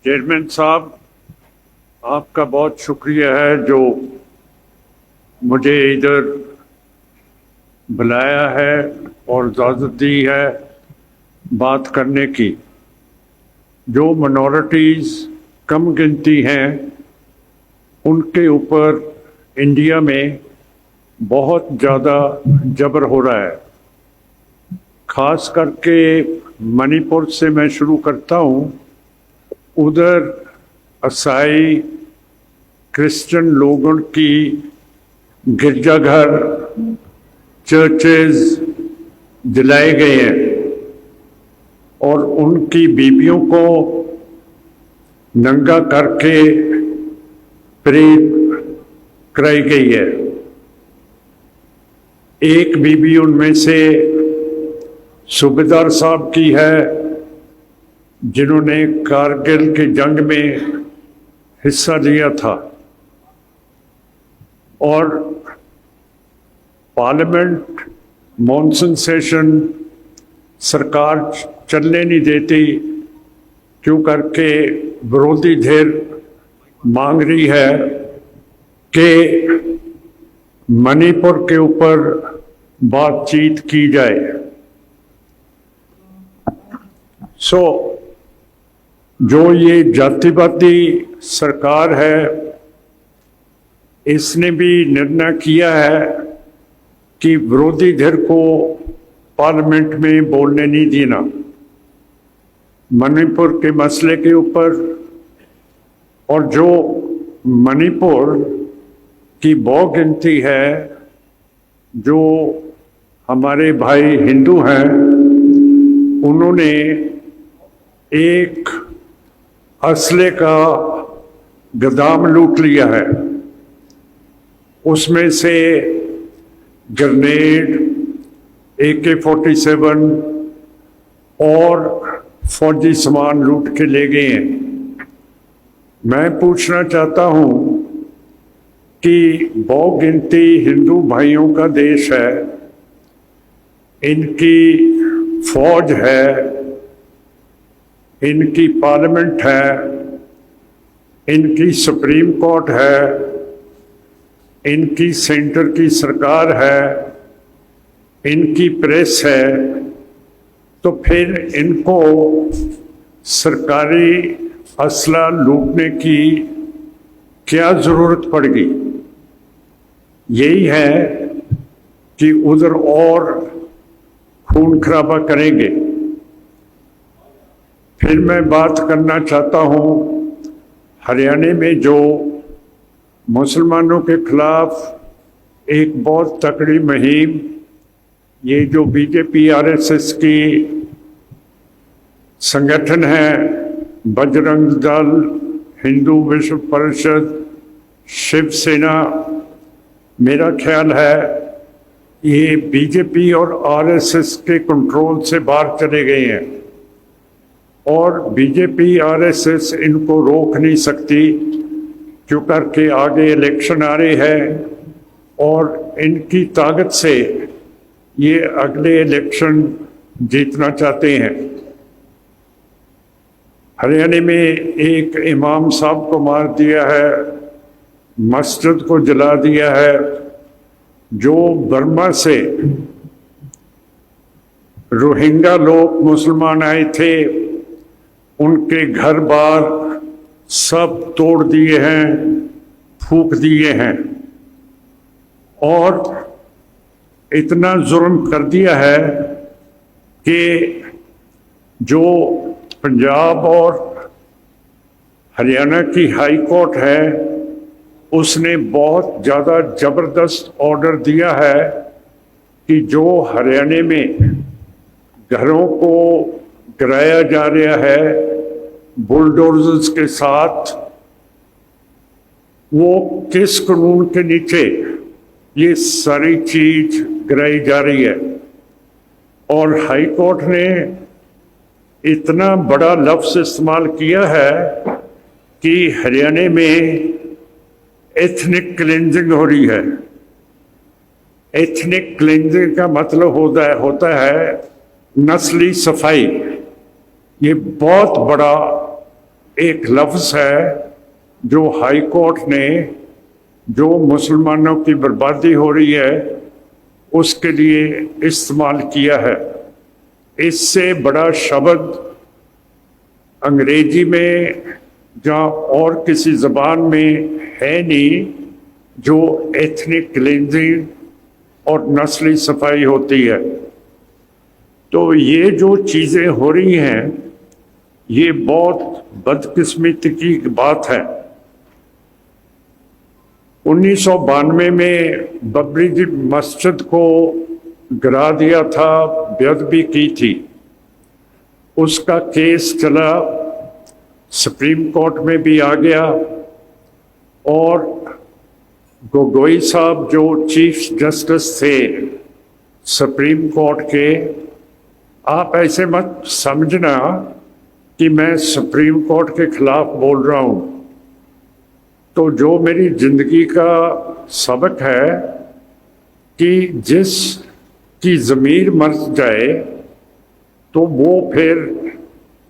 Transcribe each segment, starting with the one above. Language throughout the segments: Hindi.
चेयरमैन साहब, आपका बहुत शुक्रिया है जो मुझे इधर बुलाया है और इजाज़त दी है बात करने की। जो मिनॉरिटीज़ कम गिनती हैं उनके ऊपर इंडिया में बहुत ज़्यादा जबर हो रहा है। ख़ास करके मणिपुर से मैं शुरू करता हूँ। उधर ईसाई क्रिश्चियन लोगों की गिरजाघर चर्चेज दिलाए गए हैं और उनकी बीवियों को नंगा करके परेड कराई गई है। एक बीबी उनमें से सूबेदार साहब की है जिन्होंने कारगिल की जंग में हिस्सा लिया था। और पार्लियामेंट मॉनसून सेशन सरकार चलने नहीं देती, क्यों करके विरोधी धिर मांग रही है कि मणिपुर के ऊपर बातचीत की जाए। जो ये जातिवादी सरकार है, इसने भी निर्णय किया है कि विरोधी धिर को पार्लियामेंट में बोलने नहीं देना मणिपुर के मसले के ऊपर। और जो मणिपुर की बहुगिनती है, जो हमारे भाई हिंदू हैं, उन्होंने एक असले का गोदाम लूट लिया है। उसमें से ग्रेनेड, AK-47 और फौजी सामान लूट के ले गए हैं। मैं पूछना चाहता हूं कि बहुगिनती हिंदू भाइयों का देश है, इनकी फौज है, इनकी पार्लियामेंट है, इनकी सुप्रीम कोर्ट है, इनकी सेंटर की सरकार है, इनकी प्रेस है, तो फिर इनको सरकारी असला लूटने की क्या जरूरत पड़ गई? यही है कि उधर और खून खराबा करेंगे। फिर मैं बात करना चाहता हूँ, हरियाणा में जो मुसलमानों के खिलाफ एक बहुत तकड़ी मुहिम, ये जो बीजेपी RSS की संगठन है, बजरंग दल, हिंदू विश्व परिषद, शिवसेना, मेरा ख्याल है ये बीजेपी और RSS के कंट्रोल से बाहर चले गए हैं और बीजेपी RSS इनको रोक नहीं सकती, क्यों करके आगे इलेक्शन आ रहे हैं और इनकी ताकत से ये अगले इलेक्शन जीतना चाहते हैं। हरियाणा में एक इमाम साहब को मार दिया है, मस्जिद को जला दिया है। जो बर्मा से रोहिंग्या लोग मुसलमान आए थे, उनके घर बार सब तोड़ दिए हैं, फूंक दिए हैं और इतना जुर्म कर दिया है कि जो पंजाब और हरियाणा की हाई कोर्ट है, उसने बहुत ज़्यादा ज़बरदस्त ऑर्डर दिया है कि जो हरियाणा में घरों को गिराया जा रहा है बुलडोजर्स के साथ, वो किस कानून के नीचे ये सारी चीज गिराई जा रही है। और हाई कोर्ट ने इतना बड़ा लफ्ज़ इस्तेमाल किया है कि हरियाणा में एथनिक क्लेंजिंग हो रही है। एथनिक क्लेंजिंग का मतलब होता है नस्ली सफाई। ये बहुत बड़ा एक लफ्ज़ है जो हाई कोर्ट ने जो मुसलमानों की बर्बादी हो रही है उसके लिए इस्तेमाल किया है। इससे बड़ा शब्द अंग्रेजी में या और किसी ज़बान में है नहीं जो एथनिक क्लींजिंग और नस्ली सफाई होती है। तो ये जो चीज़ें हो रही हैं ये बहुत बदकिस्मती की बात है। 1992 में बबरी मस्जिद को गिरा दिया था, बेअदबी की थी। उसका केस चला, सुप्रीम कोर्ट में भी आ गया और गोगोई साहब जो चीफ जस्टिस थे सुप्रीम कोर्ट के, आप ऐसे मत समझना कि मैं सुप्रीम कोर्ट के खिलाफ बोल रहा हूँ। तो जो मेरी जिंदगी का सबक है कि जिस की ज़मीर मर जाए तो वो फिर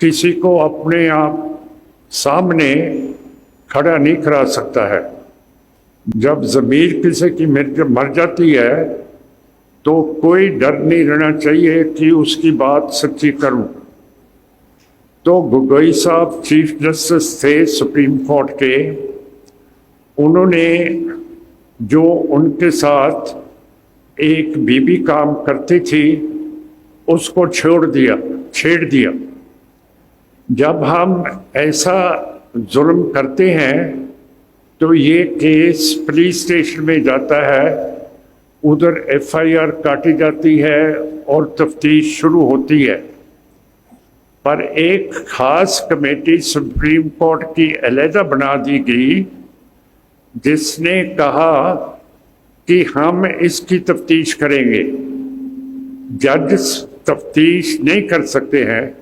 किसी को अपने आप सामने खड़ा नहीं करा सकता है। जब ज़मीर किसी की मर जाती है तो कोई डर नहीं रहना चाहिए कि उसकी बात सच्ची करूं। तो गोगोई साहब चीफ जस्टिस थे सुप्रीम कोर्ट के, उन्होंने जो उनके साथ एक बीबी काम करती थी उसको छेड़ दिया। जब हम ऐसा जुल्म करते हैं तो ये केस पुलिस स्टेशन में जाता है, उधर एफआईआर काटी जाती है और तफ्तीश शुरू होती है। पर एक खास कमेटी सुप्रीम कोर्ट की अलहदा बना दी गई जिसने कहा कि हम इसकी तफ्तीश करेंगे। जज तफ्तीश नहीं कर सकते हैं,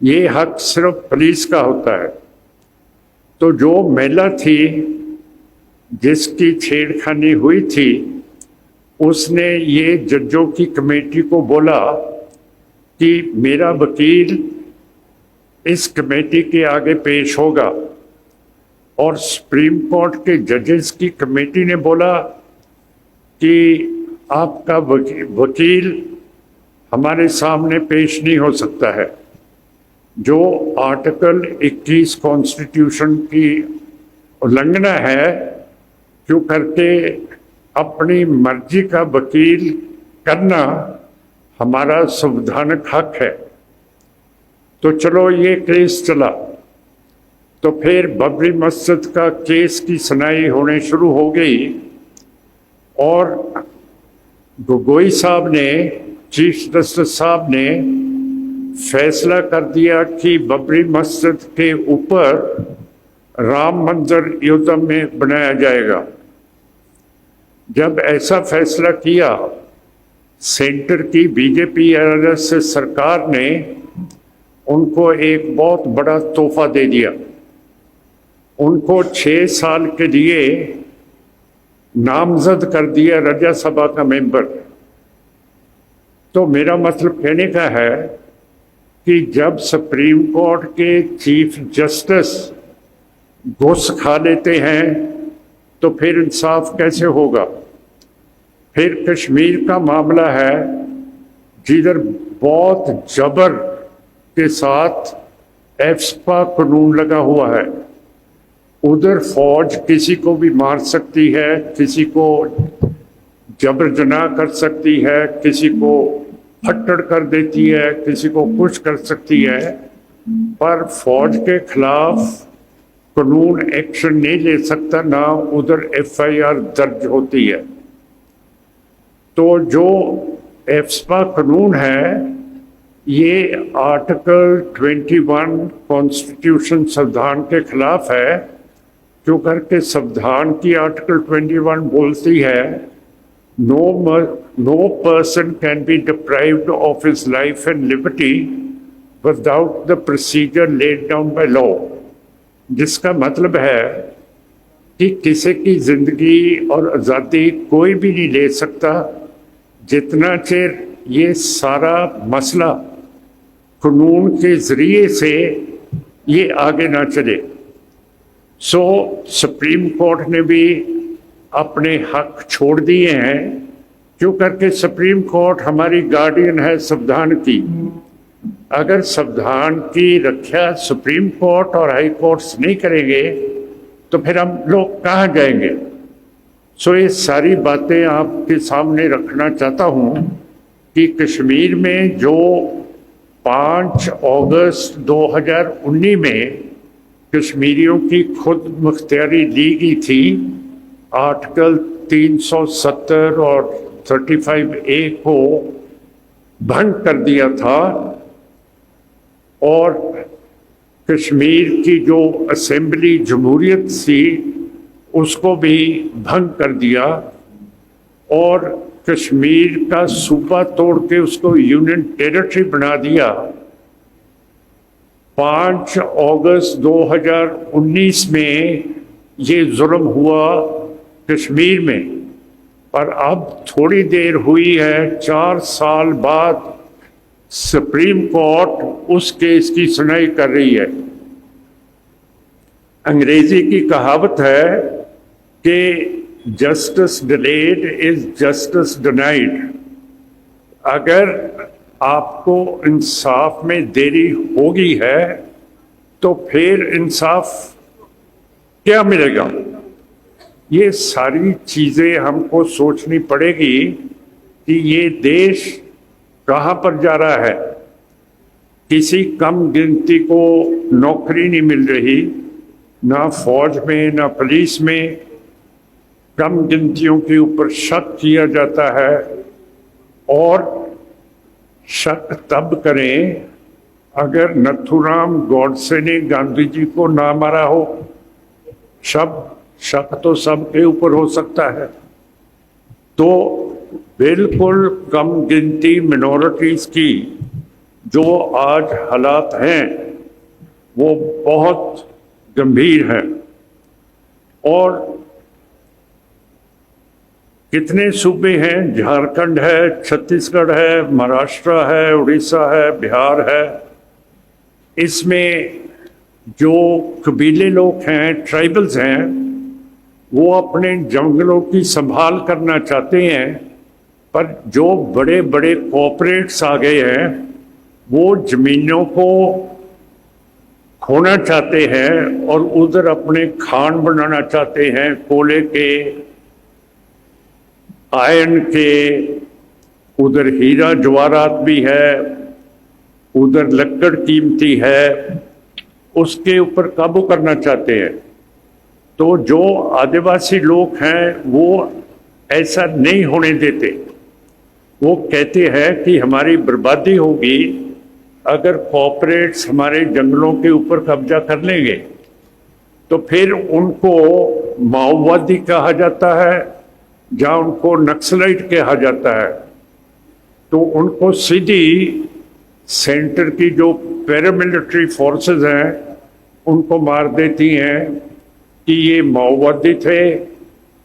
ये हक सिर्फ पुलिस का होता है। तो जो महिला थी जिसकी छेड़खानी हुई थी उसने ये जजों की कमेटी को बोला कि मेरा वकील इस कमेटी के आगे पेश होगा, और सुप्रीम कोर्ट के जजेस की कमेटी ने बोला कि आपका वकील हमारे सामने पेश नहीं हो सकता है। जो आर्टिकल 21 कॉन्स्टिट्यूशन की उल्लंघना है, क्यों करके अपनी मर्जी का वकील करना हमारा संवैधानिक हक है। तो चलो ये केस चला। तो फिर बबरी मस्जिद का केस की सुनवाई होने शुरू हो गई और गोगोई साहब ने, चीफ जस्टिस साहब ने फैसला कर दिया कि बबरी मस्जिद के ऊपर राम मंदिर अयोध्या में बनाया जाएगा। जब ऐसा फैसला किया, सेंटर की बीजेपी आरएसएस सरकार ने उनको एक बहुत बड़ा तोहफा दे दिया। उनको 6 साल के लिए नामजद कर दिया राज्यसभा का मेंबर। तो मेरा मतलब कहने का है कि जब सुप्रीम कोर्ट के चीफ जस्टिस घूस खा लेते हैं तो फिर इंसाफ कैसे होगा। फिर कश्मीर का मामला है जिधर बहुत जबर के साथ एफस्पा कानून लगा हुआ है। उधर फौज किसी को भी मार सकती है, किसी को जबर जनाह कर सकती है, किसी को फट्टड़ कर देती है, किसी को कुछ कर सकती है, पर फौज के खिलाफ कानून एक्शन नहीं ले सकता, ना उधर एफआईआर दर्ज होती है। तो जो एफस्पा कानून है ये आर्टिकल 21 कॉन्स्टिट्यूशन संविधान के खिलाफ है, क्यों करके संविधान की आर्टिकल 21 बोलती है no person can be deprived of his life and liberty without the procedure laid down by law. जिसका मतलब है कि किसी की जिंदगी और आज़ादी कोई भी नहीं ले सकता जितना चेर ये सारा मसला कानून के ज़रिए से ये आगे ना चले। सो सुप्रीम कोर्ट ने भी अपने हक छोड़ दिए हैं, क्यों करके सुप्रीम कोर्ट हमारी गार्डियन है संविधान की। अगर संविधान की रक्षा सुप्रीम कोर्ट और हाई कोर्ट्स नहीं करेंगे तो फिर हम लोग कहाँ जाएंगे। सो ये सारी बातें आपके सामने रखना चाहता हूँ कि कश्मीर में जो 5 अगस्त 2019 में कश्मीरियों की खुद मुख्तियारी ली गई थी, आर्टिकल 370 और 35A को भंग कर दिया था और कश्मीर की जो असेंबली जमहूरियत थी उसको भी भंग कर दिया और कश्मीर का सूबा तोड़ के उसको यूनियन टेरिटरी बना दिया। 5 अगस्त 2019 में ये जुल्म हुआ कश्मीर में, पर अब थोड़ी देर हुई है, 4 साल बाद सुप्रीम कोर्ट उस केस की सुनवाई कर रही है। अंग्रेजी की कहावत है कि justice delayed is justice denied. अगर आपको इंसाफ में देरी हो गई है तो फिर इंसाफ क्या मिलेगा। ये सारी चीज़ें हमको सोचनी पड़ेगी कि ये देश कहाँ पर जा रहा है। किसी कम गिनती को नौकरी नहीं मिल रही, ना फौज में ना पुलिस में। कम गिनतियों के ऊपर शक किया जाता है और शक तब करें अगर नथुराम गॉडसे ने गांधी जी को ना मारा हो। शक तो सबके ऊपर हो सकता है। तो बिल्कुल कम गिनती मिनॉरिटीज की जो आज हालात हैं वो बहुत गंभीर है। और कितने सूबे हैं, झारखंड है, छत्तीसगढ़ है, महाराष्ट्र है, उड़ीसा है, बिहार है। इसमें जो कबीले लोग हैं, ट्राइबल्स हैं, वो अपने जंगलों की संभाल करना चाहते हैं, पर जो बड़े बड़े कॉर्पोरेट्स आ गए हैं वो जमीनों को खोना चाहते हैं और उधर अपने खान बनाना चाहते हैं, कोयले के, आयरन के। उधर हीरा जवाहरात भी है, उधर लक्कड़ कीमती है, उसके ऊपर काबू करना चाहते हैं। तो जो आदिवासी लोग हैं वो ऐसा नहीं होने देते। वो कहते हैं कि हमारी बर्बादी होगी अगर कॉर्पोरेट्स हमारे जंगलों के ऊपर कब्जा कर लेंगे। तो फिर उनको माओवादी कहा जाता है, जहाँ उनको नक्सलाइट कहा जाता है। तो उनको सीधी सेंटर की जो पैरामिलिट्री फोर्सेस हैं उनको मार देती हैं कि ये माओवादी थे,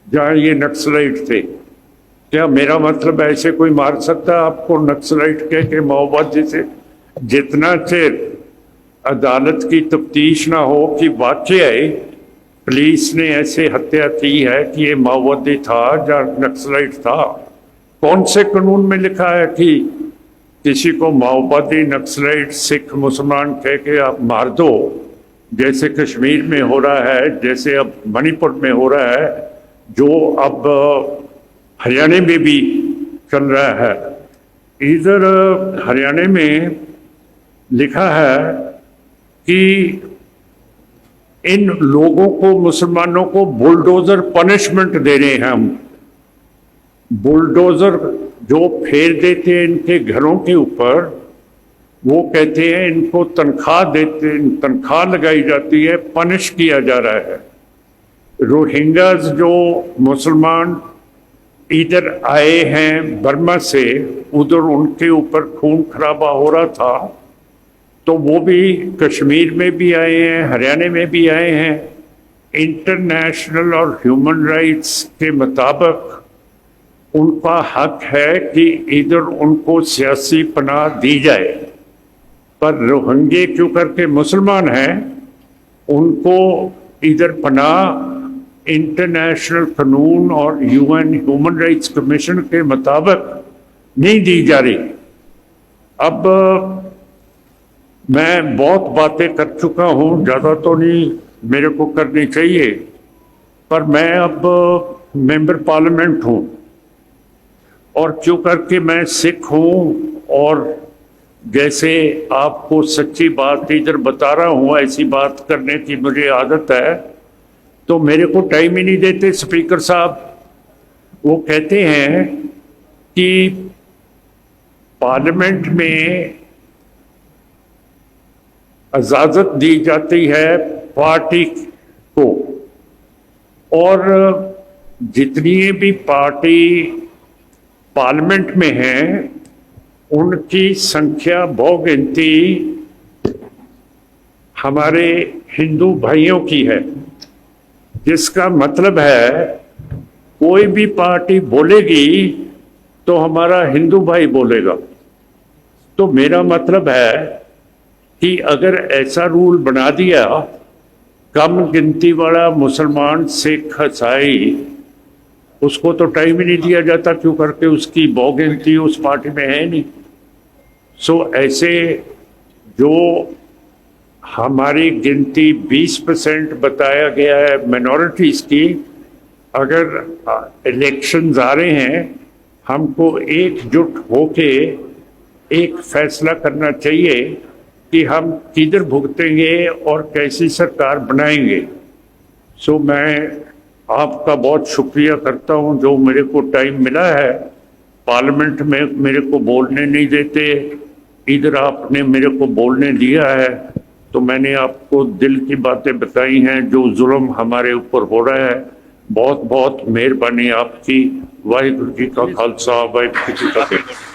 जहाँ ये नक्सलाइट थे। क्या मेरा मतलब ऐसे कोई मार सकता है आपको नक्सलाइट कह के, माओवादी से? जितना चेर अदालत की तफ्तीश ना हो कि वाकई पुलिस ने ऐसे हत्या की है कि ये माओवादी था या नक्सलाइट था। कौन से कानून में लिखा है कि किसी को माओवादी, नक्सलाइट, सिख, मुसलमान कह के आप मार दो, जैसे कश्मीर में हो रहा है, जैसे अब मणिपुर में हो रहा है, जो अब हरियाणा में भी चल रहा है। इधर हरियाणा में लिखा है कि इन लोगों को, मुसलमानों को बुलडोजर पनिशमेंट दे रहे हैं हम। बुलडोजर जो फेर देते हैं इनके घरों के ऊपर, वो कहते हैं इनको तनख्वाह देते, तनख्वाह लगाई जाती है, पनिश किया जा रहा है। रोहिंग्याज जो मुसलमान इधर आए हैं बर्मा से, उधर उनके ऊपर खून खराबा हो रहा था, तो वो भी कश्मीर में भी आए हैं, हरियाणा में भी आए हैं। इंटरनेशनल और ह्यूमन राइट्स के मुताबिक उनका हक है कि इधर उनको सियासी पनाह दी जाए। पर रोहिंग्या क्यों करके मुसलमान हैं, उनको इधर पनाह इंटरनेशनल कानून और यूएन ह्यूमन राइट्स कमीशन के मुताबिक नहीं दी जा रही। अब मैं बहुत बातें कर चुका हूँ, ज़्यादा तो नहीं मेरे को करनी चाहिए, पर मैं अब मेंबर पार्लियामेंट हूँ और क्यों करके मैं सिख हूँ और जैसे आपको सच्ची बात इधर बता रहा हूँ ऐसी बात करने की मुझे आदत है, तो मेरे को टाइम ही नहीं देते स्पीकर साहब। वो कहते हैं कि पार्लियामेंट में इजाज़त दी जाती है पार्टी को, और जितनी भी पार्टी पार्लियामेंट में हैं उनकी संख्या बहुगिनती हमारे हिंदू भाइयों की है, जिसका मतलब है कोई भी पार्टी बोलेगी तो हमारा हिंदू भाई बोलेगा। तो मेरा मतलब है कि अगर ऐसा रूल बना दिया, कम गिनती वाला मुसलमान सिख ईसाई, उसको तो टाइम ही नहीं दिया जाता, क्यों करके उसकी बहुगिनती उस पार्टी में है नहीं। सो ऐसे जो हमारी गिनती 20% बताया गया है माइनॉरिटीज़ की, अगर इलेक्शंस आ रहे हैं हमको एकजुट होके एक फैसला करना चाहिए कि हम किधर भुगतेंगे और कैसी सरकार बनाएंगे। सो मैं आपका बहुत शुक्रिया करता हूं जो मेरे को टाइम मिला है। पार्लियामेंट में मेरे को बोलने नहीं देते, इधर आपने मेरे को बोलने दिया है, तो मैंने आपको दिल की बातें बताई हैं जो जुल्म हमारे ऊपर हो रहा है। बहुत बहुत मेहरबानी आपकी। वाहिगुरू जी का खालसा, वाहिगुरू जी की फतेह।